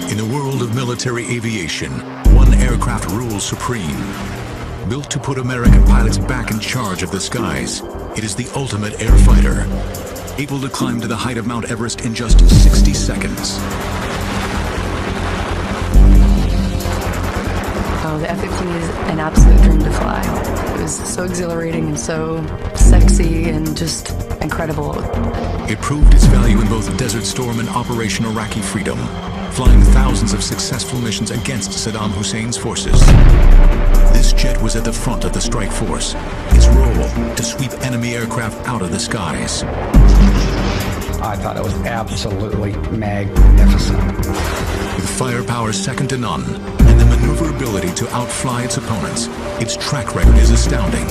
In a world of military aviation, one aircraft rules supreme. Built to put American pilots back in charge of the skies, it is the ultimate air fighter, able to climb to the height of Mount Everest in just 60 seconds. Oh, the F-15 is an absolute dream to fly. It was so exhilarating and so sexy and just incredible. It proved its value in both Desert Storm and Operation Iraqi Freedom, flying thousands of successful missions against Saddam Hussein's forces. This jet was at the front of the strike force, its role to sweep enemy aircraft out of the skies. I thought it was absolutely magnificent. With firepower second to none, and the maneuverability to outfly its opponents, its track record is astounding.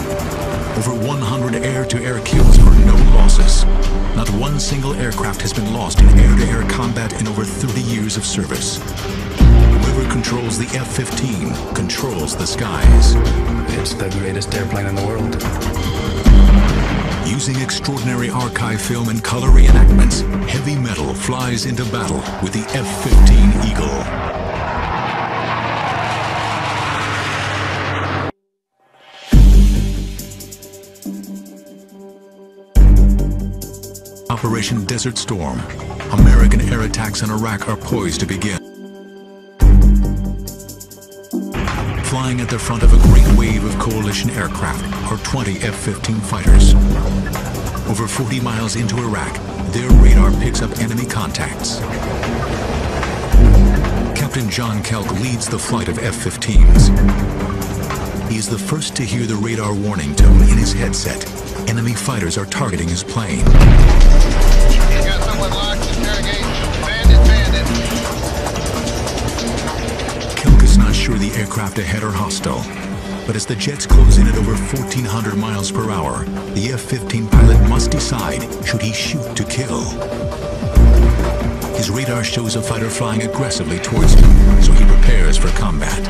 Over 100 air-to-air kills for no losses. Not one single aircraft has been lost in air-to-air combat in over 30 years of service. Whoever controls the F-15 controls the skies. It's the greatest airplane in the world. Using extraordinary archive film and color reenactments, heavy metal flies into battle with the F-15 Eagle. Operation Desert Storm. American air attacks on Iraq are poised to begin. Flying at the front of a great wave of coalition aircraft are 20 F-15 fighters. Over 40 miles into Iraq, their radar picks up enemy contacts. Captain John Kelk leads the flight of F-15s. He is the first to hear the radar warning tone in his headset. Enemy fighters are targeting his plane. You got someone locked, interrogate. Bandit. Kelk is not sure the aircraft ahead are hostile, but as the jets close in at over 1,400 miles per hour, the F-15 pilot must decide, should he shoot to kill? His radar shows a fighter flying aggressively towards him, so he prepares for combat.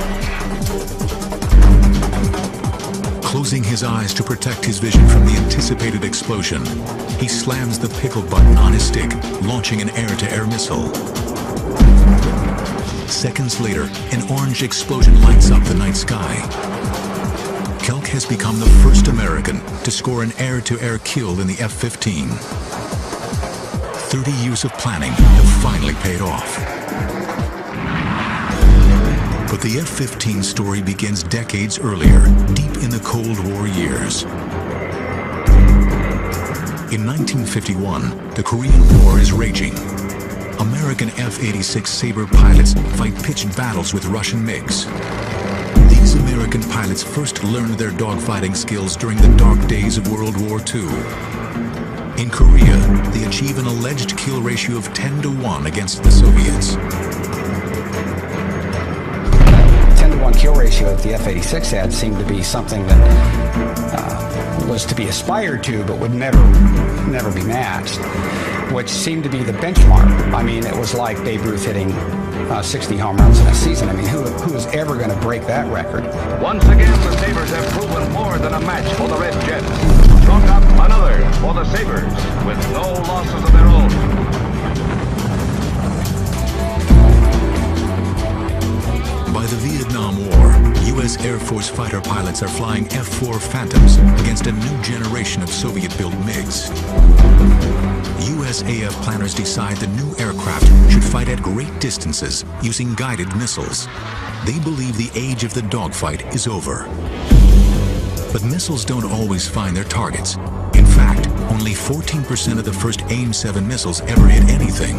Closing his eyes to protect his vision from the anticipated explosion, he slams the pickle button on his stick, launching an air-to-air missile. Seconds later, an orange explosion lights up the night sky. Kelk has become the first American to score an air-to-air kill in the F-15. 30 years of planning have finally paid off. But the F-15 story begins decades earlier, deep in the Cold War years. In 1951, the Korean War is raging. American F-86 Sabre pilots fight pitched battles with Russian MiGs. These American pilots first learned their dogfighting skills during the dark days of World War II. In Korea, they achieve an alleged kill ratio of 10 to 1 against the Soviets. 10-to-1 kill ratio that the F-86 had seemed to be something that was to be aspired to, but would never be matched, which seemed to be the benchmark. I mean, it was like Babe Ruth hitting 60 home runs in a season. I mean, who is ever going to break that record? Once again, the Sabres have proven more than a match for the Red Jet. Chalk up another for the Sabres with no losses of their own. By the Vietnam War, U.S. Air Force fighter pilots are flying F-4 Phantoms against a new generation of Soviet-built MiGs. USAF planners decide the new aircraft should fight at great distances using guided missiles. They believe the age of the dogfight is over. But missiles don't always find their targets. In fact, only 14% of the first AIM-7 missiles ever hit anything.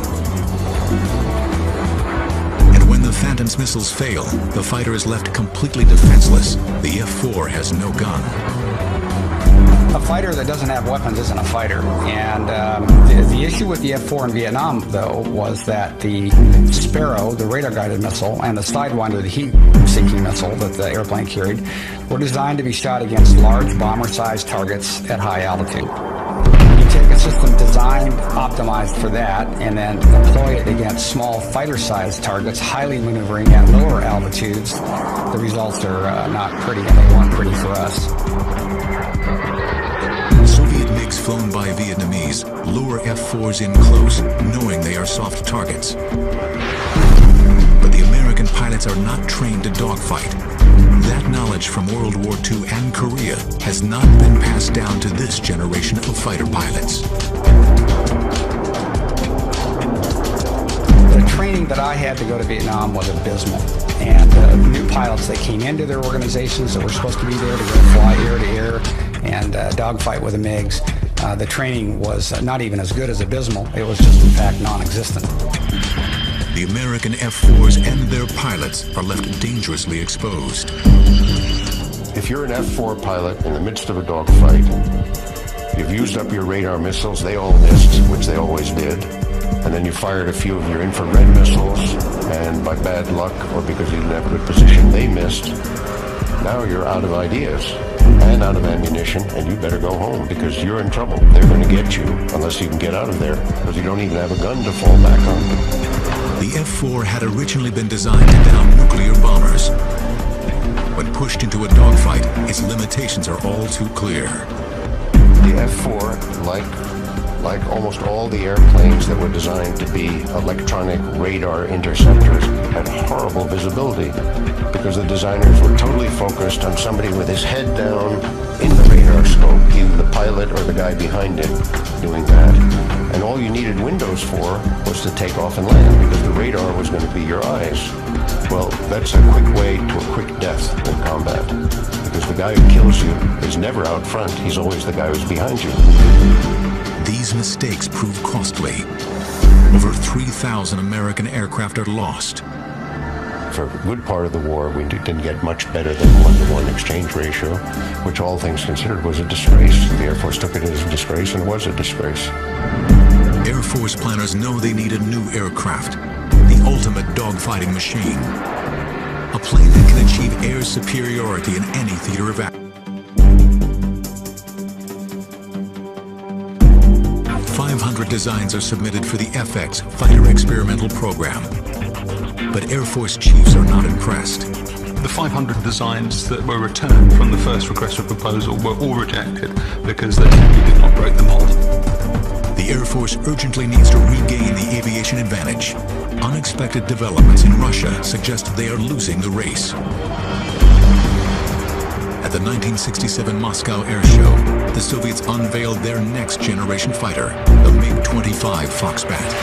When the Phantom's missiles fail, the fighter is left completely defenseless. The F-4 has no gun. A fighter that doesn't have weapons isn't a fighter. And the issue with the F-4 in Vietnam, though, was that the Sparrow, the radar-guided missile, and the Sidewinder, the heat-seeking missile that the airplane carried, were designed to be shot against large bomber-sized targets at high altitude. Take a system designed, optimized for that, and then employ it against small fighter-sized targets, highly maneuvering at lower altitudes. The results are not pretty, and they weren't pretty for us. Soviet MiGs flown by Vietnamese lure F-4s in close, knowing they are soft targets. pilots are not trained to dogfight. That knowledge from World War II and Korea has not been passed down to this generation of fighter pilots. The training that I had to go to Vietnam was abysmal. And the new pilots that came into their organizations that were supposed to be there to go fly air to air and dogfight with the MiGs, the training was not even as good as abysmal. It was just, in fact, non-existent. The American F-4s and their pilots are left dangerously exposed. If you're an F-4 pilot in the midst of a dogfight, you've used up your radar missiles, they all missed, which they always did, and then you fired a few of your infrared missiles, and by bad luck, or because you didn't have a good position, they missed. Now you're out of ideas and out of ammunition, and you better go home because you're in trouble. They're going to get you unless you can get out of there, because you don't even have a gun to fall back on. The F-4 had originally been designed to down nuclear bombers. When pushed into a dogfight, its limitations are all too clear. The F-4, like almost all the airplanes that were designed to be electronic radar interceptors, had horrible visibility because the designers were totally focused on somebody with his head down in the radar scope, either the pilot or the guy behind him doing that. And all you needed windows for was to take off and land, because the radar was going to be your eyes. Well, that's a quick way to a quick death in combat, because the guy who kills you is never out front, he's always the guy who's behind you. These mistakes prove costly. Over 3,000 American aircraft are lost. For a good part of the war, we didn't get much better than 1-to-1 exchange ratio, which all things considered was a disgrace. The Air Force took it as a disgrace, and it was a disgrace. Air Force planners know they need a new aircraft, the ultimate dogfighting machine. A plane that can achieve air superiority in any theater of action. 500 designs are submitted for the FX Fighter Experimental Program. But Air Force chiefs are not impressed. The 500 designs that were returned from the first request for proposal were all rejected because they simply did not break the mold. The Air Force urgently needs to regain the aviation advantage. Unexpected developments in Russia suggest they are losing the race. At the 1967 Moscow Air Show, the Soviets unveiled their next-generation fighter, the MiG-25 Foxbat.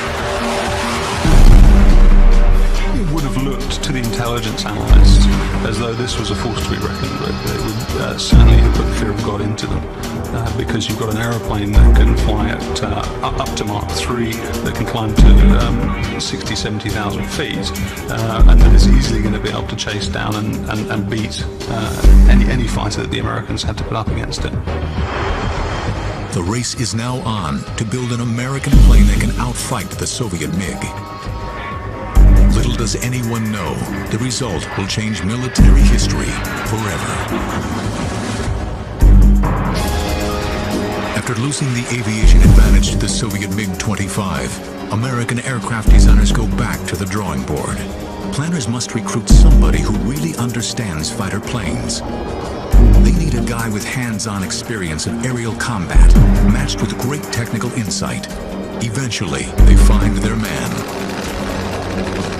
It would have looked to the intelligence analysts as though this was a force to be reckoned with. It would certainly have put the fear of God into them, because you've got an aeroplane that can fly at up to Mach 3, that can climb to 60, 70,000 feet, and that is easily going to be able to chase down and beat any fighter that the Americans had to put up against it. The race is now on to build an American plane that can outfight the Soviet MiG. Little does anyone know, the result will change military history forever. After losing the aviation advantage to the Soviet MiG-25, American aircraft designers go back to the drawing board. Planners must recruit somebody who really understands fighter planes. They need a guy with hands-on experience of aerial combat, matched with great technical insight. Eventually, they find their man.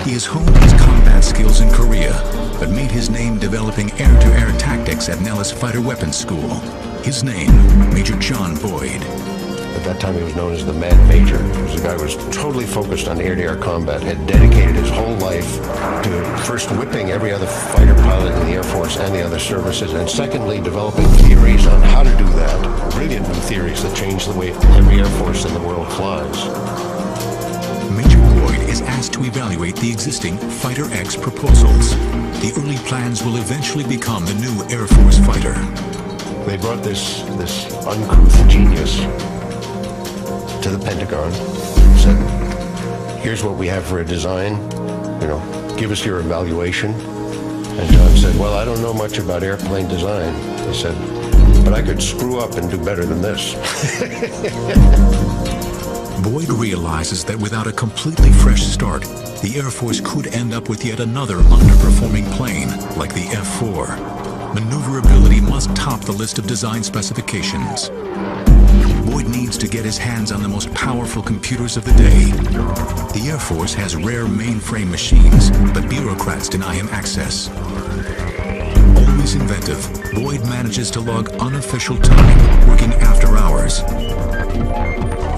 He has honed his combat skills in Korea, but made his name developing air-to-air tactics at Nellis Fighter Weapons School. His name, Major John Boyd. At that time, he was known as the Mad Major. He was a guy who was totally focused on air-to-air combat, had dedicated his whole life to first whipping every other fighter pilot in the Air Force and the other services, and secondly, developing theories on how to do that. Brilliant new theories that change the way every Air Force in the world flies. Major Boyd is asked to evaluate the existing Fighter X proposals. The early plans will eventually become the new Air Force fighter. They brought this uncouth genius to the Pentagon, said, here's what we have for a design, give us your evaluation. And John said, well, I don't know much about airplane design. He said, but I could screw up and do better than this. Boyd realizes that without a completely fresh start, the Air Force could end up with yet another underperforming plane, like the F-4. Maneuverability must top the list of design specifications. Boyd needs needs to get his hands on the most powerful computers of the day. The Air Force has rare mainframe machines, but bureaucrats deny him access. Always inventive, Boyd manages to log unofficial time, working after hours.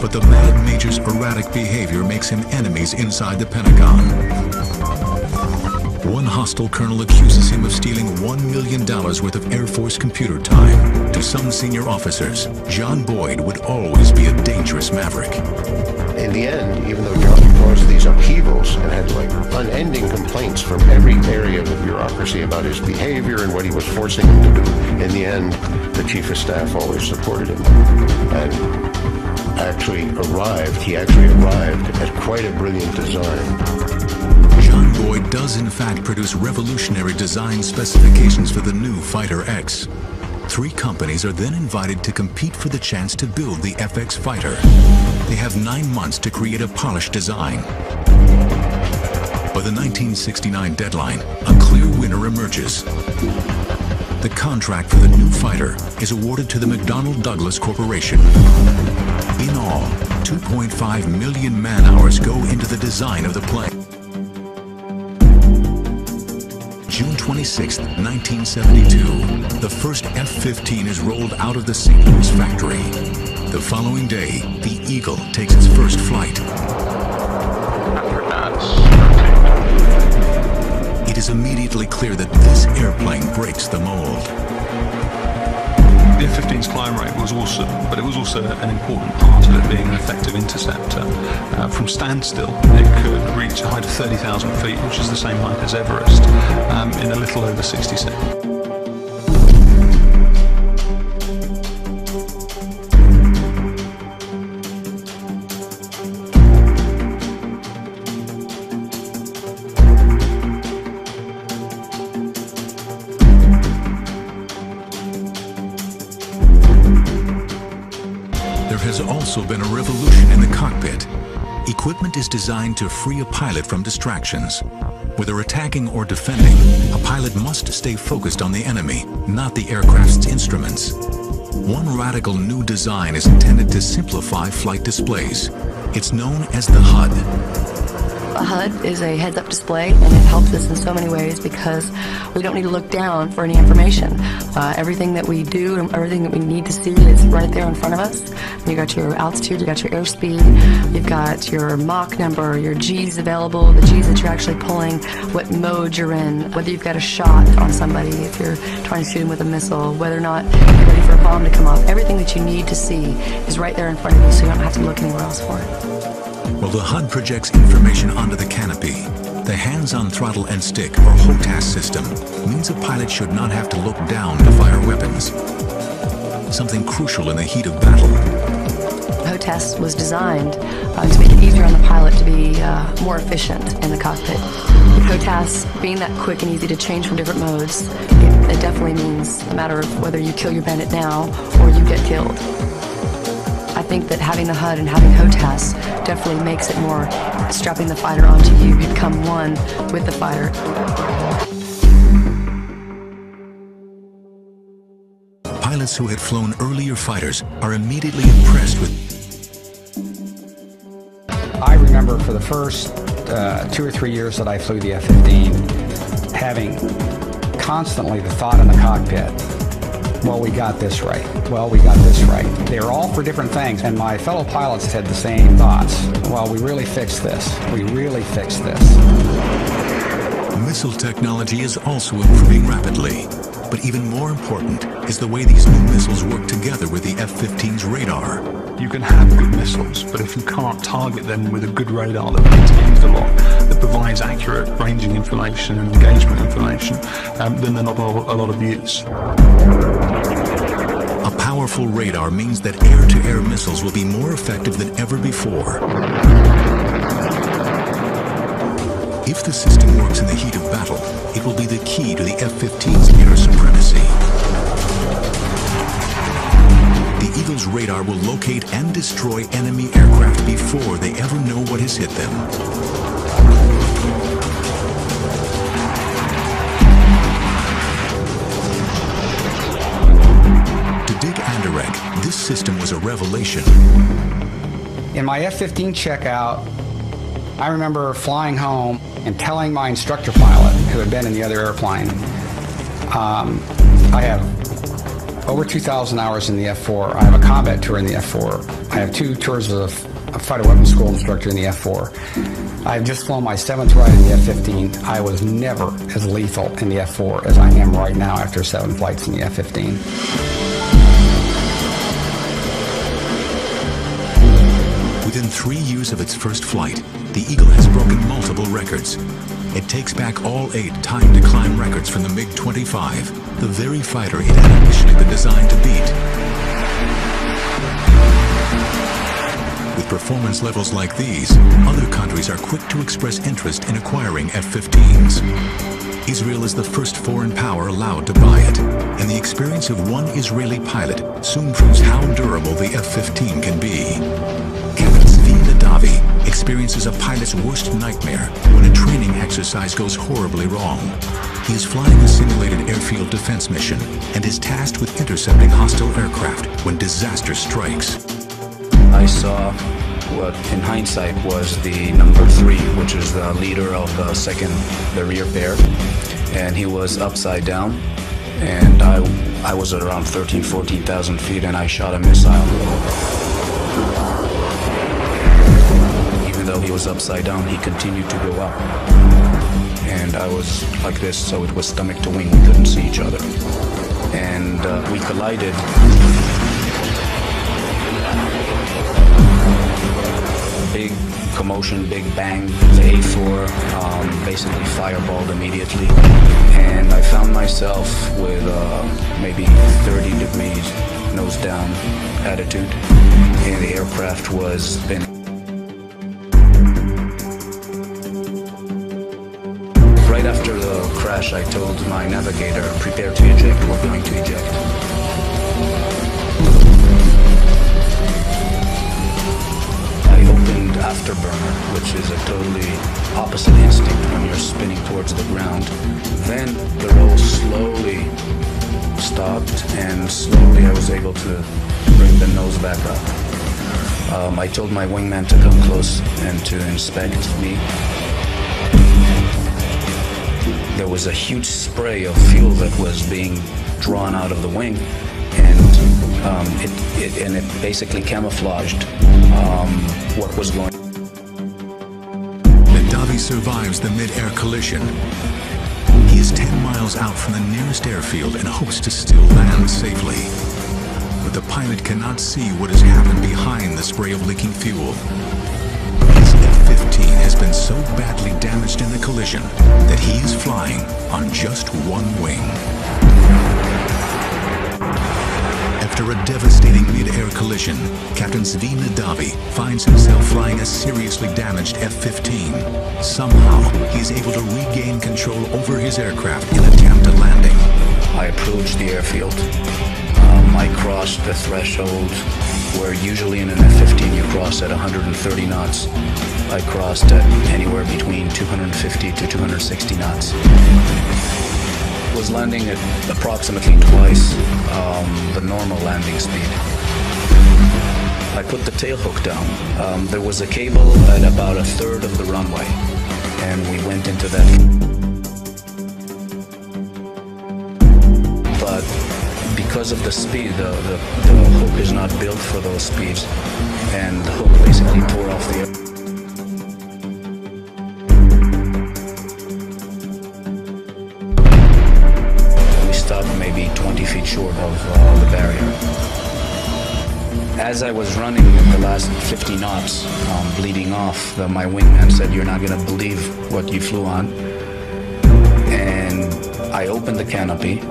But the Mad Major's erratic behavior makes him enemies inside the Pentagon. One hostile colonel accuses him of stealing $1 million worth of Air Force computer time. To some senior officers, John Boyd would always be a dangerous maverick. In the end, even though Johnny caused these upheavals and had like unending complaints from every area of the bureaucracy about his behavior and what he was forcing him to do, in the end, the chief of staff always supported him. And he actually arrived at quite a brilliant design. John Boyd does in fact produce revolutionary design specifications for the new Fighter X. 3 companies are then invited to compete for the chance to build the FX fighter. They have 9 months to create a polished design. By the 1969 deadline, a clear winner emerges. The contract for the new fighter is awarded to the McDonnell Douglas Corporation. In all, 2.5 million man-hours go into the design of the plane. June 26, 1972, the first F-15 is rolled out of the St. Louis factory. The following day, the Eagle takes its first flight. It is immediately clear that this airplane breaks the mold. The F-15's climb rate was awesome, but it was also an important part of it being an effective interceptor. From standstill, it could reach a height of 30,000 feet, which is the same height as Everest, in a little over 60 seconds. There has also been a revolution in the cockpit. Equipment is designed to free a pilot from distractions. Whether attacking or defending, a pilot must stay focused on the enemy, not the aircraft's instruments. One radical new design is intended to simplify flight displays. It's known as the HUD. A HUD is a heads-up display, and it helps us in so many ways because we don't need to look down for any information. Everything that we do and everything that we need to see is right there in front of us. You got your altitude, you got your airspeed, you've got your Mach number, your G's available, the G's that you're actually pulling, what mode you're in, whether you've got a shot on somebody, if you're trying to shoot them with a missile, whether or not you're ready for a bomb to come off. Everything that you need to see is right there in front of you, so you don't have to look anywhere else for it. While the HUD projects information onto the canopy, the hands-on throttle and stick, or HOTAS system, means a pilot should not have to look down to fire weapons. Something crucial in the heat of battle. HOTAS was designed to make it easier on the pilot to be more efficient in the cockpit. With HOTAS being that quick and easy to change from different modes, it definitely means a matter of whether you kill your bandit now or you get killed. I think that having the HUD and having HOTAS definitely makes it more strapping the fighter onto you. You become one with the fighter. Pilots who had flown earlier fighters are immediately impressed with. I remember for the first 2 or 3 years that I flew the F-15, having constantly the thought in the cockpit, well, we got this right. Well, we got this right. They were all for different things, and my fellow pilots had the same thoughts. Well, we really fixed this. We really fixed this. Missile technology is also improving rapidly. But even more important is the way these new missiles work together with the F-15's radar. You can have good missiles, but if you can't target them with a good radar that gets used a lot, that provides accurate ranging information and engagement information, then they're not a lot of use. A powerful radar means that air-to-air missiles will be more effective than ever before. If the system works in the heat of battle, it will be the key to the F-15's air supremacy. The Eagle's radar will locate and destroy enemy aircraft before they ever know what has hit them. To dig Anderegg, this system was was a revelation. In my F-15 checkout, I remember flying home and telling my instructor pilot, who had been in the other airplane, I have over 2,000 hours in the F-4. I have a combat tour in the F-4. I have 2 tours as a fighter weapons school instructor in the F-4. I've just flown my 7th ride in the F-15. I was never as lethal in the F-4 as I am right now after 7 flights in the F-15. Within 3 years of its first flight, the Eagle has broken multiple records. It takes back all 8 time-to-climb records from the MiG-25, the very fighter it had initially been designed to beat. With performance levels like these, other countries are quick to express interest in acquiring F-15s. Israel is the first foreign power allowed to buy it, and the experience of one Israeli pilot soon proves how durable the F-15 can be. Captain Nadavi experiences a pilot's worst nightmare when a training exercise goes horribly wrong. He is flying a simulated airfield defense mission and is tasked with intercepting hostile aircraft when disaster strikes. I saw what in hindsight was the number 3, which is the leader of the rear pair, and he was upside down, and I was at around 14,000 feet, and I shot a missile. Even though he was upside down, he continued to go up, and I was like this, so it was stomach to wing. We couldn't see each other, and we collided. Big commotion, big bang. The A4 basically fireballed immediately, and I found myself with maybe 30 degrees nose down attitude, and the aircraft was spinning. Right after the crash, I told my navigator, prepare to eject, we're going to eject. Afterburner, which is a totally opposite instinct when you're spinning towards the ground. Then the roll slowly stopped, and slowly I was able to bring the nose back up. I told my wingman to come close and to inspect me. There was a huge spray of fuel that was being drawn out of the wing, and it basically camouflaged what was going on. Nadavi survives the mid-air collision. He is 10 miles out from the nearest airfield and hopes to still land safely. But the pilot cannot see what has happened behind the spray of leaking fuel. His F-15 has been so badly damaged in the collision that he is flying on just one wing. After a devastating mid-air collision, Captain Zvi Nadavi finds himself flying a seriously damaged F-15. Somehow, he is able to regain control over his aircraft in attempt at landing. I approached the airfield. I crossed the threshold where usually in an F-15 you cross at 130 knots. I crossed at anywhere between 250 to 260 knots. Was landing at approximately twice the normal landing speed. I put the tail hook down. There was a cable at about 1/3 of the runway, and we went into that. But because of the speed, the hook is not built for those speeds, and the hook basically tore off the air. Maybe 20 feet short of the barrier. As I was running the last 50 knots, bleeding off, my wingman said, "You're not going to believe what you flew on." And I opened the canopy,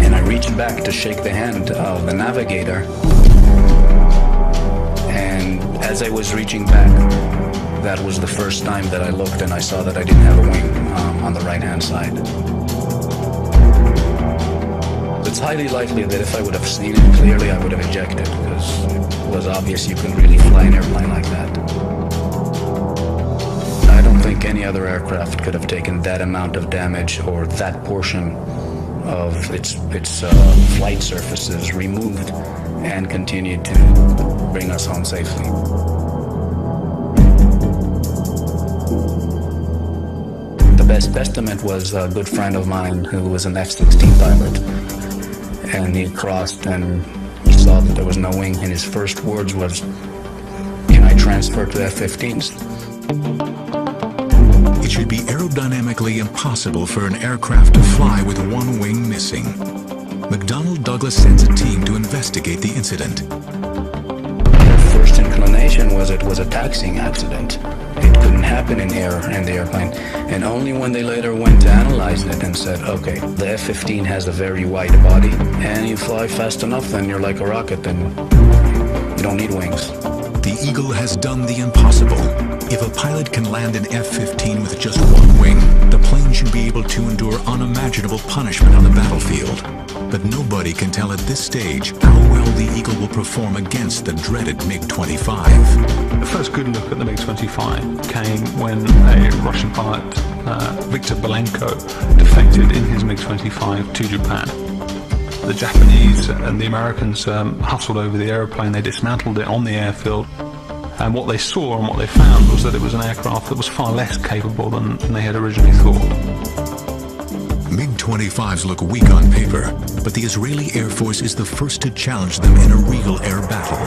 and I reached back to shake the hand of the navigator. And as I was reaching back, that was the first time that I looked and I saw that I didn't have a wing on the right-hand side. It's highly likely that if I would have seen it clearly, I would have ejected, because it was obvious you can really fly an airplane like that. I don't think any other aircraft could have taken that amount of damage or that portion of its flight surfaces removed and continued to bring us home safely. The best estimate was a good friend of mine who was an F-16 pilot, and he crossed and he saw that there was no wing, and his first words was, "Can I transfer to F-15s?" It should be aerodynamically impossible for an aircraft to fly with one wing missing. McDonnell Douglas sends a team to investigate the incident. Their first inclination was it was a taxiing accident. It couldn't happen in air in the airplane. And only when they later went to analyze it and said, okay, the F-15 has a very wide body, and you fly fast enough, then you're like a rocket, then you don't need wings. The Eagle has done the impossible. If a pilot can land an F-15 with just one wing, the plane should be able to endure unimaginable punishment on the battlefield. But nobody can tell at this stage how well the Eagle will perform against the dreaded MiG-25. The first good look at the MiG-25 came when a Russian pilot, Viktor Belenko, defected in his MiG-25 to Japan. The Japanese and the Americans hustled over the airplane, they dismantled it on the airfield, and what they saw and what they found was that it was an aircraft that was far less capable than they had originally thought. MiG-25s look weak on paper, but the Israeli Air Force is the first to challenge them in a real air battle.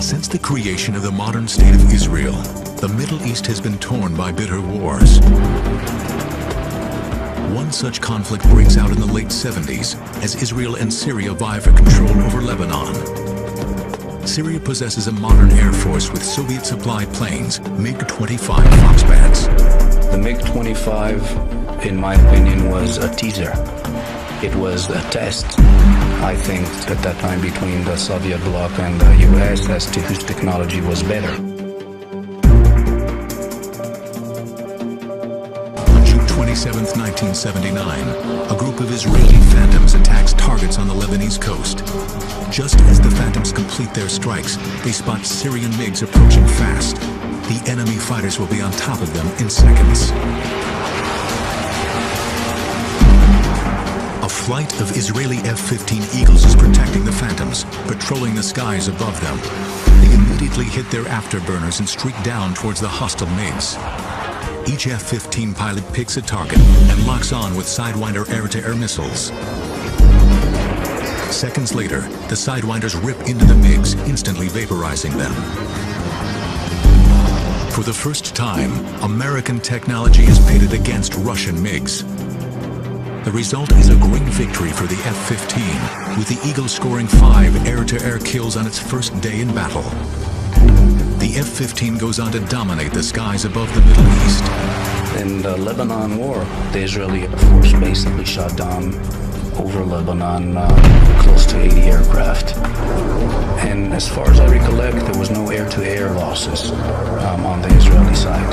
Since the creation of the modern state of Israel, the Middle East has been torn by bitter wars. One such conflict breaks out in the late 70s as Israel and Syria vie for control over Lebanon. Syria possesses a modern air force with Soviet-supplied planes, MiG-25 Foxbats. The MiG-25, in my opinion, was a teaser. It was a test, I think, at that time between the Soviet bloc and the US as to whose technology was better. On June 27, 1979, a group of Israeli Phantoms attacks targets on the Lebanese coast. Just as the Phantoms complete their strikes, they spot Syrian MiGs approaching fast. The enemy fighters will be on top of them in seconds. A flight of Israeli F-15 Eagles is protecting the Phantoms, patrolling the skies above them. They immediately hit their afterburners and streak down towards the hostile MiGs. Each F-15 pilot picks a target and locks on with Sidewinder air-to-air missiles. Seconds later, the Sidewinders rip into the MiGs, instantly vaporizing them. For the first time, American technology is pitted against Russian MiGs. The result is a great victory for the F-15, with the Eagle scoring 5 air-to-air kills on its first day in battle. The F-15 goes on to dominate the skies above the Middle East. In the Lebanon War, the Israeli Air Force basically shot down over Lebanon close to 80 aircraft. And as far as I recollect, there was no air-to-air losses on the Israeli side.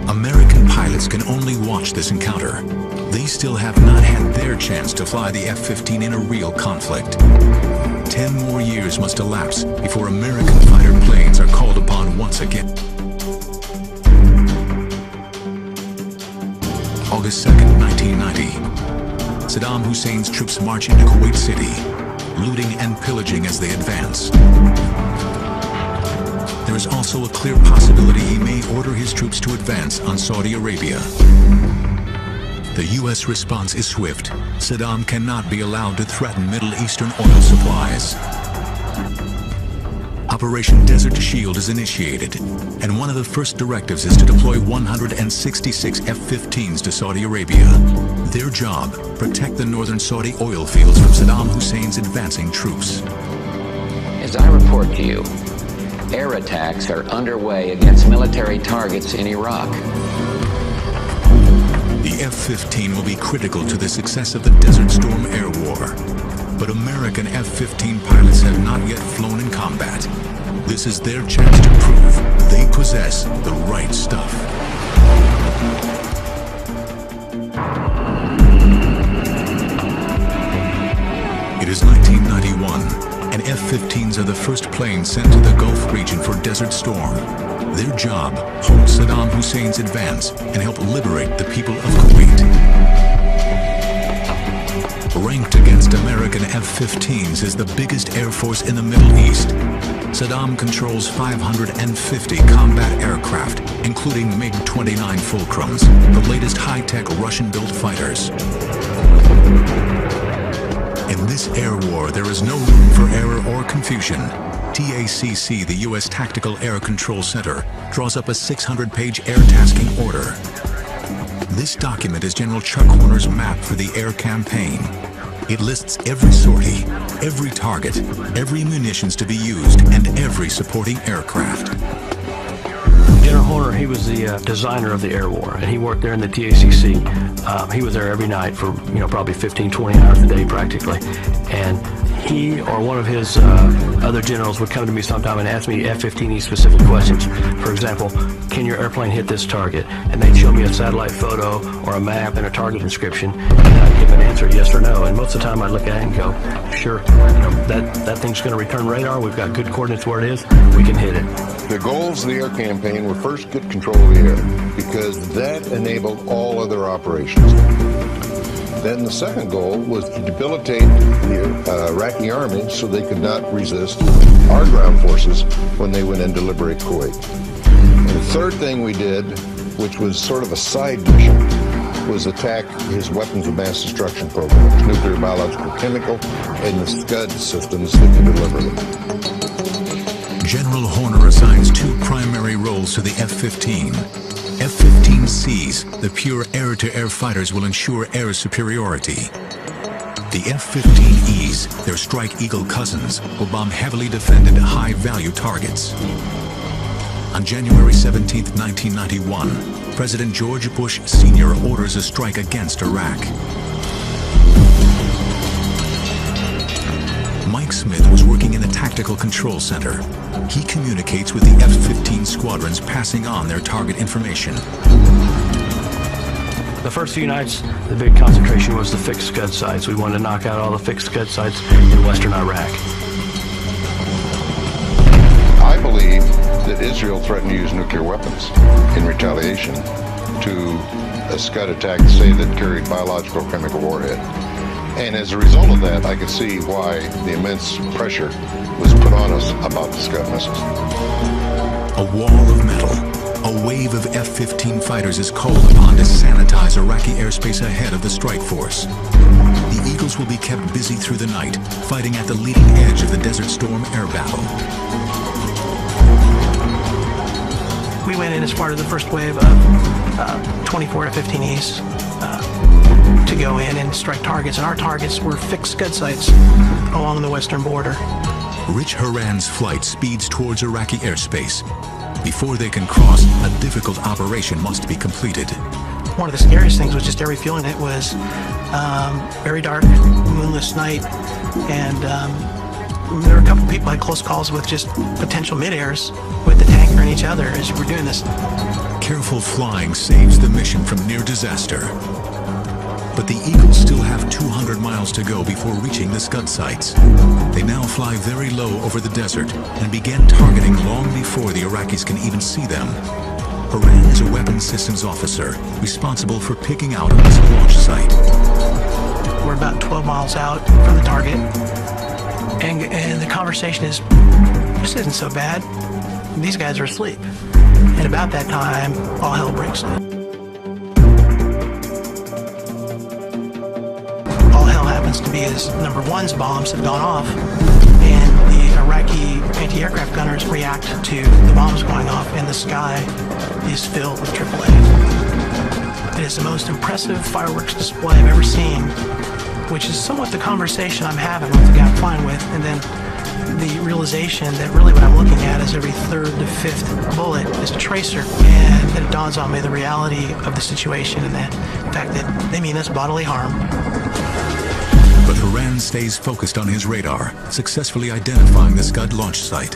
American pilots can only watch this encounter. They still have not had their chance to fly the F-15 in a real conflict. 10 more years must elapse before American fighter planes are called upon once again. August 2nd, 1990. Saddam Hussein's troops march into Kuwait City, looting and pillaging as they advance. There is also a clear possibility he may order his troops to advance on Saudi Arabia. The U.S. response is swift. Saddam cannot be allowed to threaten Middle Eastern oil supplies. Operation Desert Shield is initiated, and one of the first directives is to deploy 166 F-15s to Saudi Arabia. Their job, protect the northern Saudi oil fields from Saddam Hussein's advancing troops. As I report to you, air attacks are underway against military targets in Iraq. The F-15 will be critical to the success of the Desert Storm air war. But American F-15 pilots have not yet flown in combat. This is their chance to prove they possess the right stuff. It is 1991, and F-15s are the first planes sent to the Gulf region for Desert Storm. Their job, halt Saddam Hussein's advance and help liberate the people of Kuwait. Ranked against American F-15s as the biggest air force in the Middle East, Saddam controls 550 combat aircraft, including MiG-29 Fulcrums, the latest high-tech Russian-built fighters. In this air war, there is no room for error or confusion. TACC, the U.S. Tactical Air Control Center, draws up a 600-page air tasking order. This document is General Chuck Horner's map for the air campaign. It lists every sortie, every target, every munitions to be used, and every supporting aircraft. General Horner, he was the designer of the air war, and he worked there in the TACC. He was there every night for, probably 15, 20 hours a day practically. And he or one of his other generals would come to me sometime and ask me F-15E specific questions. For example, can your airplane hit this target? And they'd show me a satellite photo or a map and a target description, and I'd give an answer, yes or no. And most of the time I'd look at it and go, sure, that thing's going to return radar. We've got good coordinates where it is. We can hit it. The goals of the air campaign were first get control of the air, because that enabled all other operations. Then the second goal was to debilitate the Iraqi army so they could not resist our ground forces when they went in to liberate Kuwait. And the third thing we did, which was sort of a side mission, was attack his weapons of mass destruction programs, nuclear, biological, chemical, and the Scud systems that could deliver them. General Horner assigns two primary roles to the F-15. F-15Cs, the pure air-to-air fighters, will ensure air superiority. The F-15Es, their Strike Eagle cousins, will bomb heavily defended high-value targets. On January 17, 1991, President George Bush Sr. orders a strike against Iraq. Mike Smith was working in the Tactical Control Center. He communicates with the F-15 squadrons, passing on their target information. The first few nights, the big concentration was the fixed Scud sites. We wanted to knock out all the fixed Scud sites in western Iraq. I believe that Israel threatened to use nuclear weapons in retaliation to a Scud attack, say, that carried biological or chemical warhead. And as a result of that, I could see why the immense pressure was put on us about the Scud missiles. A wall of metal, a wave of F-15 fighters is called upon to sanitize Iraqi airspace ahead of the strike force. The Eagles will be kept busy through the night, fighting at the leading edge of the Desert Storm air battle. We went in as part of the first wave of 24 F-15Es. To go in and strike targets, and our targets were fixed Scud sites along the western border. Rich Haran's flight speeds towards Iraqi airspace. Before they can cross, a difficult operation must be completed. One of the scariest things was just air refueling. It was very dark, moonless night, and there were a couple people had close calls with just potential mid-airs with the tanker and each other as we're doing this. Careful flying saves the mission from near disaster. But the Eagles still have 200 miles to go before reaching the Scud sites. They now fly very low over the desert and begin targeting long before the Iraqis can even see them. Haran is a weapons systems officer responsible for picking out a missile launch site. We're about 12 miles out from the target, and the conversation is, this isn't so bad. These guys are asleep. And about that time, all hell breaks loose. To be as number one's bombs have gone off, and the Iraqi anti-aircraft gunners react to the bombs going off, and the sky is filled with AAA. It is the most impressive fireworks display I've ever seen, which is somewhat the conversation I'm having with the guy I'm flying with, and then the realization that really what I'm looking at is every third to fifth bullet is a tracer, and then it dawns on me the reality of the situation and the fact that they mean us bodily harm. But Haran stays focused on his radar, successfully identifying the Scud launch site.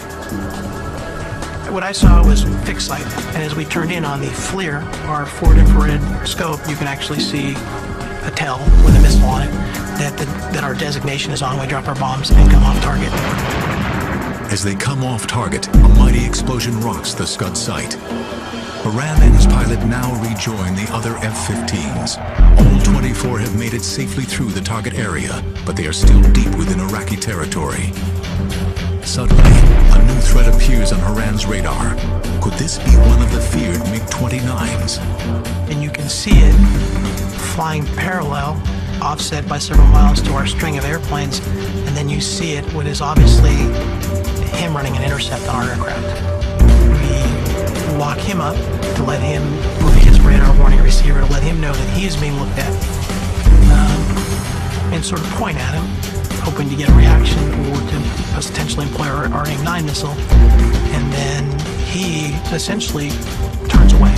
What I saw was fixed site, and as we turned in on the FLIR, our forward infrared scope, you can actually see a tell with a missile on it that our designation is on. We drop our bombs and come on target. As they come off target, a mighty explosion rocks the Scud site. Iran and his pilot now rejoin the other F-15s. All 24 have made it safely through the target area, but they are still deep within Iraqi territory. Suddenly, a new threat appears on Iran's radar. Could this be one of the feared MiG-29s? And you can see it flying parallel, offset by several miles to our string of airplanes, and then you see it, what is obviously him running an intercept on our aircraft. We lock him up to let him put his radar warning receiver to let him know that he is being looked at, and sort of point at him, hoping to get a reaction or to potentially employ our AIM-9 missile, and then he essentially turns away.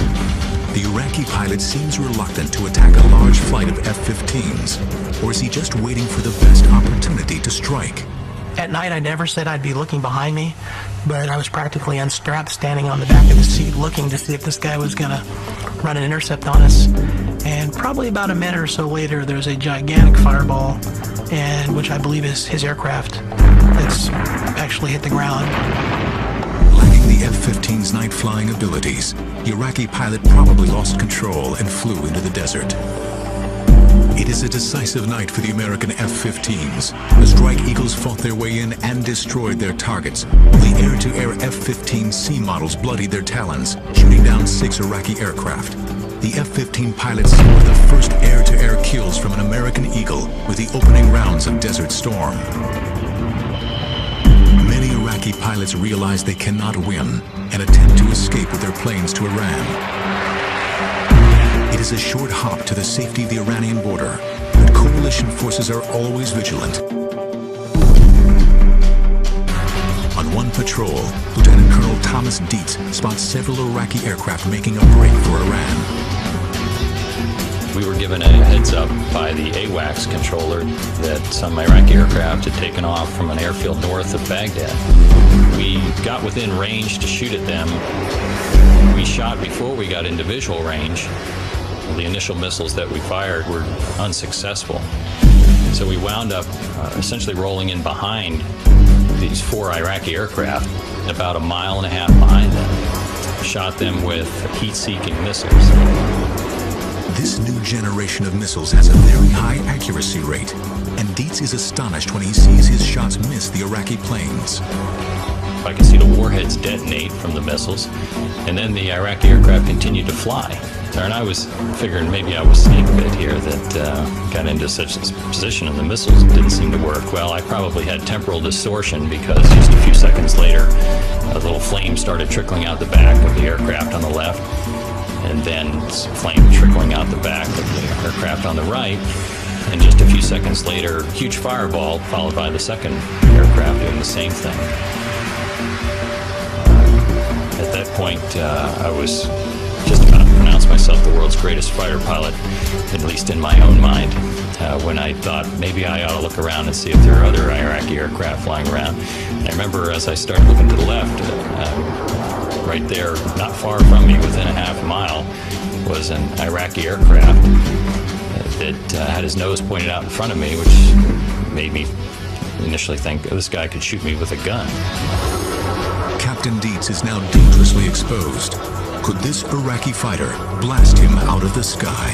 The Iraqi pilot seems reluctant to attack a large flight of F-15s, or is he just waiting for the best opportunity to strike? At night, I never said I'd be looking behind me, but I was practically unstrapped, standing on the back of the seat, looking to see if this guy was going to run an intercept on us. And probably about a minute or so later, there's a gigantic fireball, and which I believe is his aircraft that's actually hit the ground. Lacking the F-15's night flying abilities, the Iraqi pilot probably lost control and flew into the desert. It is a decisive night for the American F-15s. The Strike Eagles fought their way in and destroyed their targets, while the air-to-air F-15C models bloodied their talons, shooting down 6 Iraqi aircraft. The F-15 pilots scored the first air-to-air kills from an American Eagle with the opening rounds of Desert Storm. Many Iraqi pilots realize they cannot win and attempt to escape with their planes to Iran. It is a short hop to the safety of the Iranian border, but coalition forces are always vigilant. On one patrol, Lieutenant Colonel Thomas Dietz spots several Iraqi aircraft making a break for Iran. We were given a heads up by the AWACS controller that some Iraqi aircraft had taken off from an airfield north of Baghdad. We got within range to shoot at them. We shot before we got into visual range. The initial missiles that we fired were unsuccessful. So we wound up essentially rolling in behind these 4 Iraqi aircraft, about 1.5 miles behind them. Shot them with heat-seeking missiles. This new generation of missiles has a very high accuracy rate, and Dietz is astonished when he sees his shots miss the Iraqi planes. I could see the warheads detonate from the missiles, and then the Iraqi aircraft continued to fly. And I was figuring maybe I was snake bit here, that got into such a position and the missiles didn't seem to work. Well, I probably had temporal distortion, because just a few seconds later, a little flame started trickling out the back of the aircraft on the left, and then flame trickling out the back of the aircraft on the right. And just a few seconds later, huge fireball, followed by the second aircraft doing the same thing. At that point, I was just about to pronounce myself the world's greatest fighter pilot, at least in my own mind, when I thought maybe I ought to look around and see if there are other Iraqi aircraft flying around. And I remember as I started looking to the left, right there, not far from me, within a half mile, was an Iraqi aircraft that had his nose pointed out in front of me, which made me initially think, oh, this guy could shoot me with a gun. Captain Dietz is now dangerously exposed. Could this Iraqi fighter blast him out of the sky?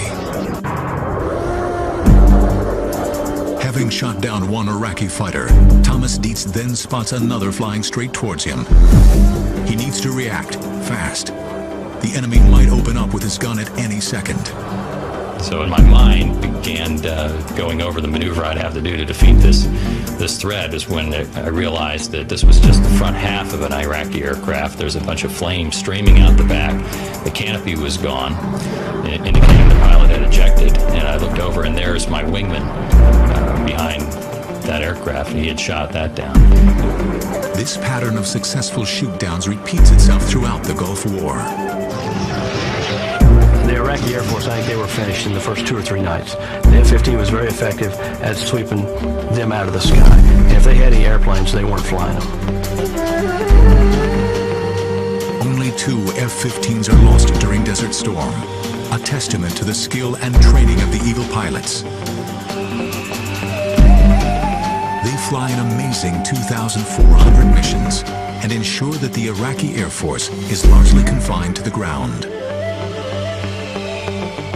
Having shot down one Iraqi fighter, Thomas Dietz then spots another flying straight towards him. He needs to react fast. The enemy might open up with his gun at any second. So in my mind began going over the maneuver I'd have to do to defeat this threat, is when I realized that this was just the front half of an Iraqi aircraft. There's a bunch of flames streaming out the back. The canopy was gone, indicating the pilot had ejected. And I looked over, and there's my wingman behind that aircraft, and he had shot that down. This pattern of successful shoot-downs repeats itself throughout the Gulf War. The Iraqi Air Force, I think they were finished in the first 2 or 3 nights. The F-15 was very effective at sweeping them out of the sky. And if they had any airplanes, they weren't flying them. Only 2 F-15s are lost during Desert Storm, a testament to the skill and training of the Eagle pilots. They fly an amazing 2,400 missions and ensure that the Iraqi Air Force is largely confined to the ground.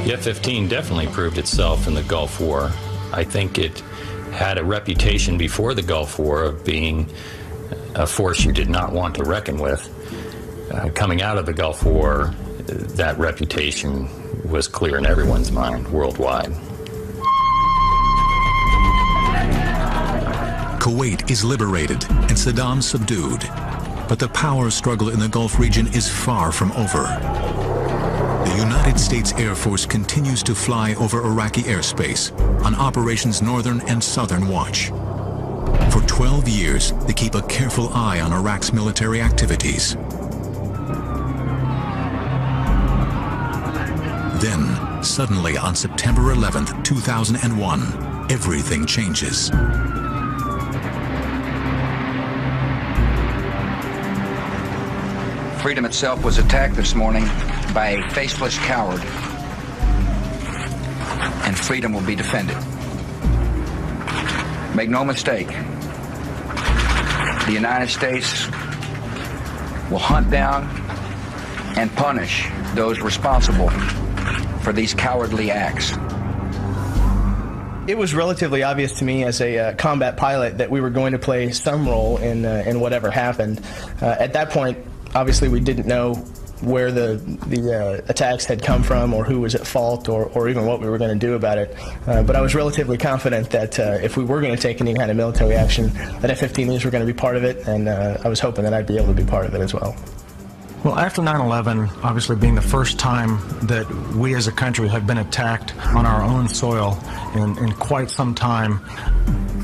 The F-15 definitely proved itself in the Gulf War. I think it had a reputation before the Gulf War of being a force you did not want to reckon with. Coming out of the Gulf War, that reputation was clear in everyone's mind worldwide. Kuwait is liberated and Saddam subdued, but the power struggle in the Gulf region is far from over. The United States Air Force continues to fly over Iraqi airspace on Operations Northern and Southern Watch. For 12 years, they keep a careful eye on Iraq's military activities. Then, suddenly on September 11th, 2001, everything changes. Freedom itself was attacked this morning by a faceless coward, and freedom will be defended. Make no mistake, the United States will hunt down and punish those responsible for these cowardly acts. It was relatively obvious to me as a combat pilot that we were going to play some role in whatever happened. At that point, obviously we didn't know where the attacks had come from or who was at fault or even what we were going to do about it. But I was relatively confident that if we were going to take any kind of military action, that F-15Es were going to be part of it, and I was hoping that I'd be able to be part of it as well. Well, after 9/11, obviously being the first time that we as a country have been attacked on our own soil in quite some time,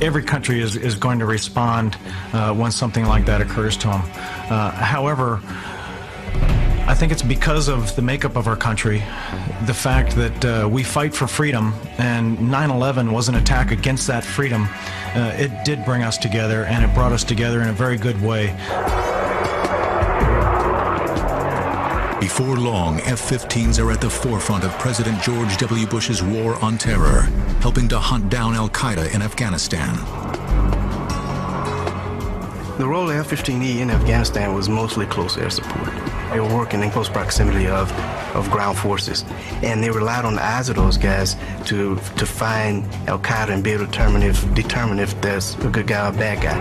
every country is going to respond when something like that occurs to them. However, I think it's because of the makeup of our country, the fact that we fight for freedom, and 9/11 was an attack against that freedom. It did bring us together, and it brought us together in a very good way. Before long, F-15s are at the forefront of President George W. Bush's war on terror, helping to hunt down al-Qaeda in Afghanistan. The role of F-15E in Afghanistan was mostly close air support. They were working in close proximity of ground forces, and they relied on the eyes of those guys to find al-Qaeda and be able to determine if there's a good guy or a bad guy.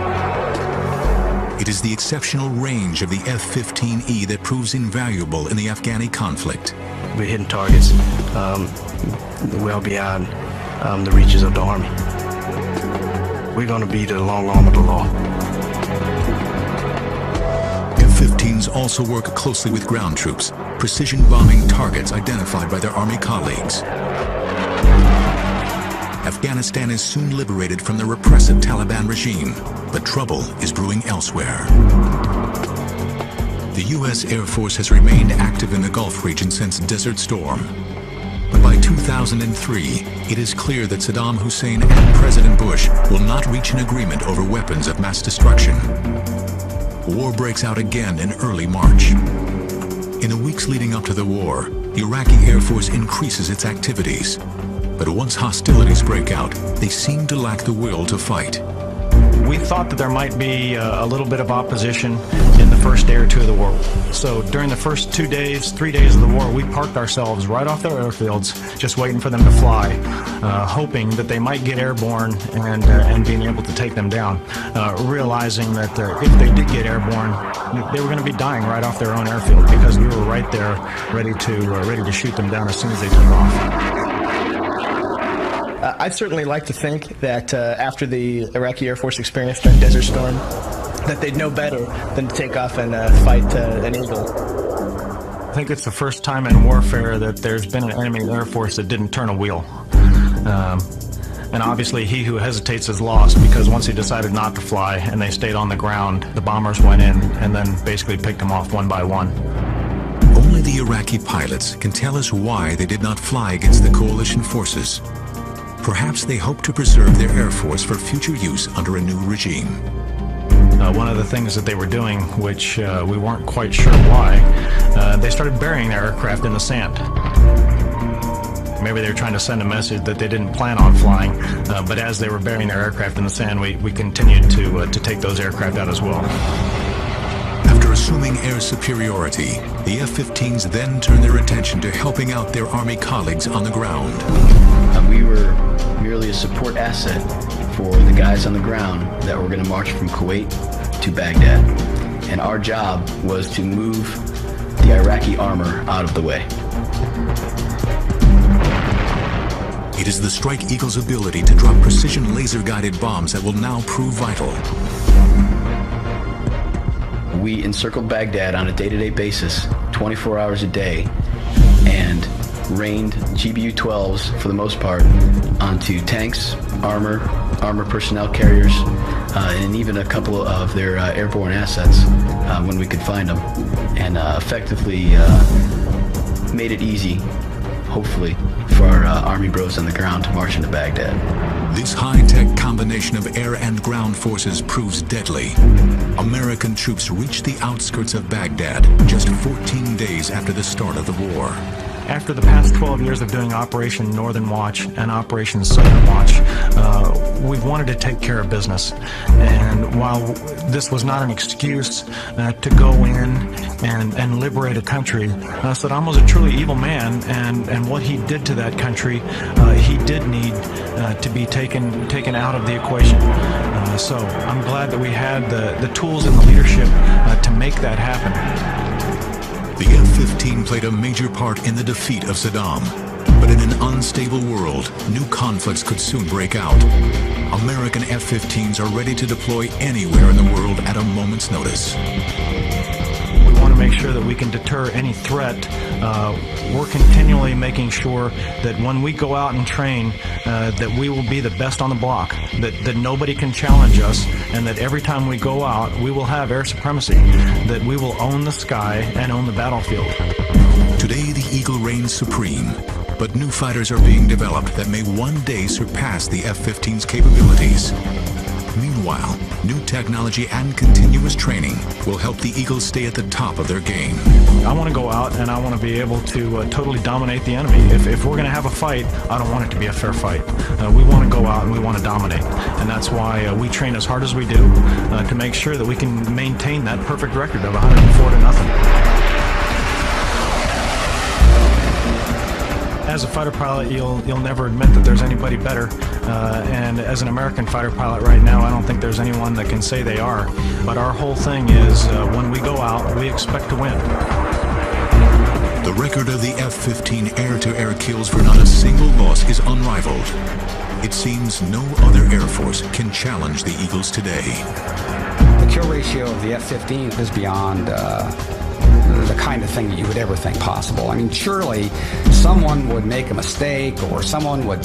It is the exceptional range of the F-15E that proves invaluable in the Afghani conflict. We're hitting targets well beyond the reaches of the Army. We're going to be the long arm of the law. F-15s also work closely with ground troops, precision bombing targets identified by their Army colleagues. Afghanistan is soon liberated from the repressive Taliban regime, but trouble is brewing elsewhere. The U.S. Air Force has remained active in the Gulf region since Desert Storm. But by 2003, it is clear that Saddam Hussein and President Bush will not reach an agreement over weapons of mass destruction. War breaks out again in early March. In the weeks leading up to the war, the Iraqi Air Force increases its activities. But once hostilities break out, they seem to lack the will to fight. We thought that there might be a little bit of opposition in the first day or two of the war. So during the first 3 days of the war, we parked ourselves right off their airfields, just waiting for them to fly, hoping that they might get airborne and being able to take them down, realizing that if they did get airborne, they were going to be dying right off their own airfield because we were right there ready to shoot them down as soon as they took off. I'd certainly like to think that after the Iraqi Air Force experience during Desert Storm, that they'd know better than to take off and fight an eagle. I think it's the first time in warfare that there's been an enemy Air Force that didn't turn a wheel. And obviously he who hesitates is lost, because once he decided not to fly and they stayed on the ground, the bombers went in and then basically picked them off one by one. Only the Iraqi pilots can tell us why they did not fly against the coalition forces. Perhaps they hope to preserve their Air Force for future use under a new regime. One of the things that they were doing, which we weren't quite sure why, they started burying their aircraft in the sand. Maybe they were trying to send a message that they didn't plan on flying, but as they were burying their aircraft in the sand, we continued to take those aircraft out as well. After assuming air superiority, the F-15s then turned their attention to helping out their Army colleagues on the ground. We were merely a support asset for the guys on the ground that were going to march from Kuwait to Baghdad. And our job was to move the Iraqi armor out of the way. It is the Strike Eagle's ability to drop precision laser-guided bombs that will now prove vital. We encircled Baghdad on a day-to-day basis, 24 hours a day, and rained GBU-12s, for the most part, onto tanks, armor personnel carriers, and even a couple of their airborne assets when we could find them, and effectively made it easy, hopefully, for our Army bros on the ground to march into Baghdad. This high-tech combination of air and ground forces proves deadly. American troops reached the outskirts of Baghdad just 14 days after the start of the war. After the past 12 years of doing Operation Northern Watch and Operation Southern Watch, we've wanted to take care of business. And while this was not an excuse to go in and liberate a country, Saddam was a truly evil man, and what he did to that country, he did need to be taken out of the equation. So I'm glad that we had the tools and the leadership to make that happen. The F-15 played a major part in the defeat of Saddam, but in an unstable world, new conflicts could soon break out. American F-15s are ready to deploy anywhere in the world at a moment's notice. We want to make sure that we can deter any threat. We're continually making sure that when we go out and train, that we will be the best on the block, that nobody can challenge us, and that every time we go out, we will have air supremacy, that we will own the sky and own the battlefield. Today, the Eagle reigns supreme, but new fighters are being developed that may one day surpass the F-15's capabilities. Meanwhile, new technology and continuous training will help the Eagles stay at the top of their game. I want to go out and I want to be able to totally dominate the enemy. If we're going to have a fight, I don't want it to be a fair fight. We want to go out and we want to dominate. And that's why we train as hard as we do to make sure that we can maintain that perfect record of 104-0. As a fighter pilot, you'll never admit that there's anybody better. And as an American fighter pilot right now, I don't think there's anyone that can say they are. But our whole thing is, when we go out, we expect to win. The record of the F-15 air-to-air kills for not a single loss is unrivaled. It seems no other Air Force can challenge the Eagles today. The kill ratio of the F-15 is beyond the kind of thing that you would ever think possible. I mean, surely someone would make a mistake, or someone would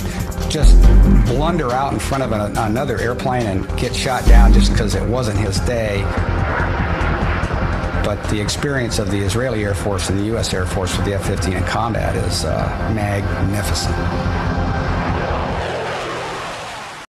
just blunder out in front of another airplane and get shot down just because it wasn't his day. But the experience of the Israeli Air Force and the U.S. Air Force with the F-15 in combat is magnificent.